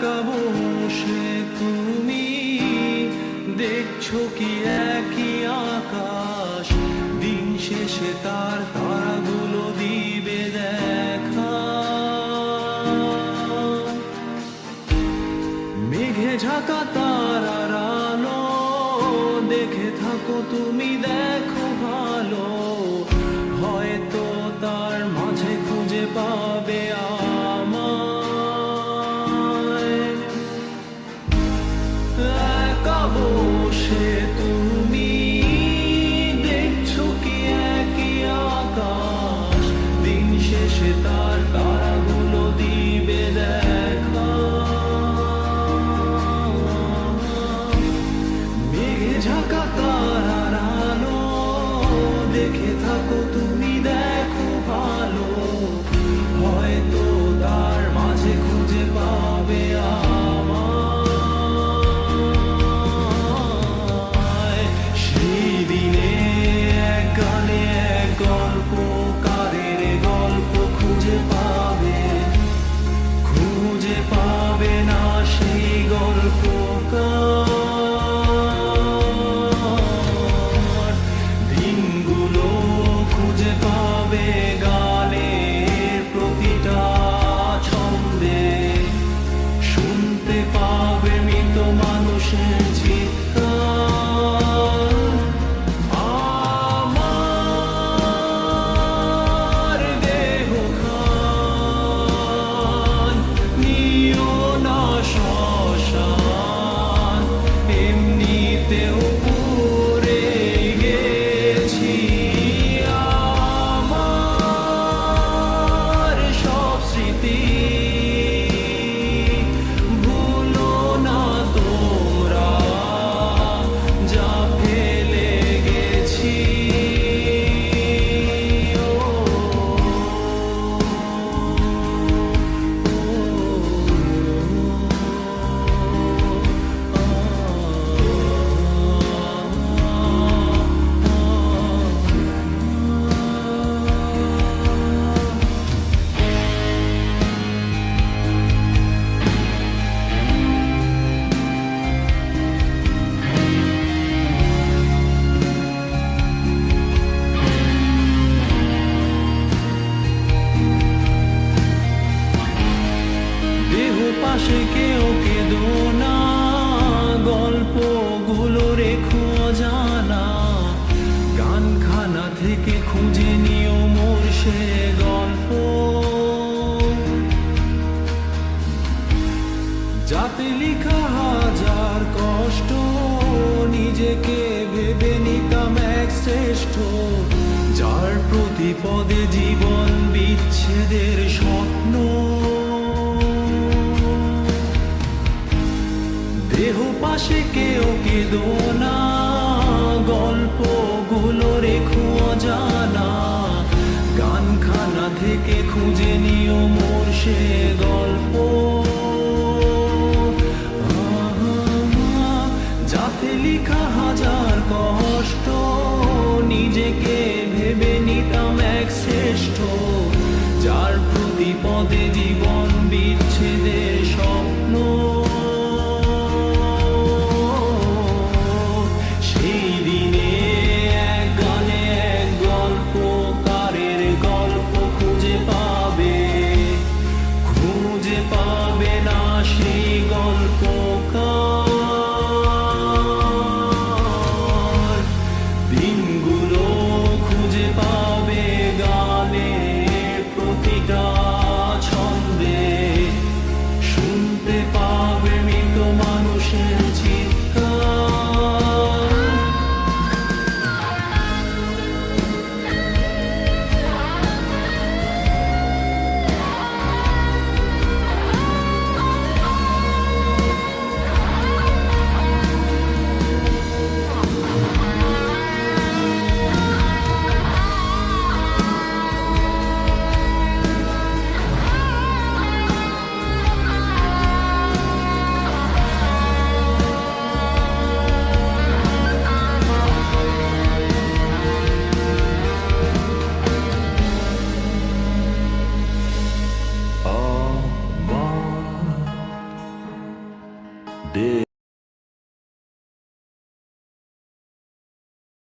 একা বসে তুমি দেখছো কি একই আকাশ, দিন শেষে তার তারাগুলো দিবে দেখা। মেঘে ঢাকা তারার আলো দেখে থাকো তুমি, দেখো ভালো, হয়তো তার মাঝে খুঁজে পাবে আমায়। একা বসে তুমি দেখছো কি একই আকাশ, দিন শেষে তার তারাগুলো দিবে দেখা। মেঘে ঢাকা তারার আলো দেখে থাকো তুমি, দেখো ভালো, হয়তো তার মাঝে খুঁজে পাবে আমায়। সেই দিনে এক গানে এক গল্পকারের গল্প খুঁজে পাবে, খুঁজে পাবে না সেই গল্পকার। দিনগুলো খুঁজে পাবে গানের প্রতিটা ছন্দে, শুনতে পাবে মৃত মানুষের চিৎকার। আমার দেহ খান নিও না শ্মশান, এমনিতেও পুড়ে গেছি। আমার সব স্মৃতি ভুলো না তোমরা, যা ফেলে গেছি। দেহ পাশে কেউ কেঁদো না, গল্পগুলো রেখো জানা, গানখানা থেকে খুঁজে নিও মোর সে গল্প, যাতে লিখা হাজার কষ্ট, নিজেকে ভেবে নিতাম এক শ্রেষ্ঠ, যার প্রতি পদে জীবন বিচ্ছেদের স্বপ্ন। দেহ পাশে কেউ কেঁদো না, গল্পগুলো রেখো জানা, গানখানা থেকে খুঁজে নিও মোর সে গল্প, যাতে লিখা হাজার কষ্ট, নিজেকে ভেবে নিতাম এক শ্রেষ্ঠ, যার প্রতি পদে জীবন বিচ্ছেদের স্বপ্ন। সেই দিনে এক গানে এক গল্পকারের গল্প খুঁজে পাবে, খুঁজে দে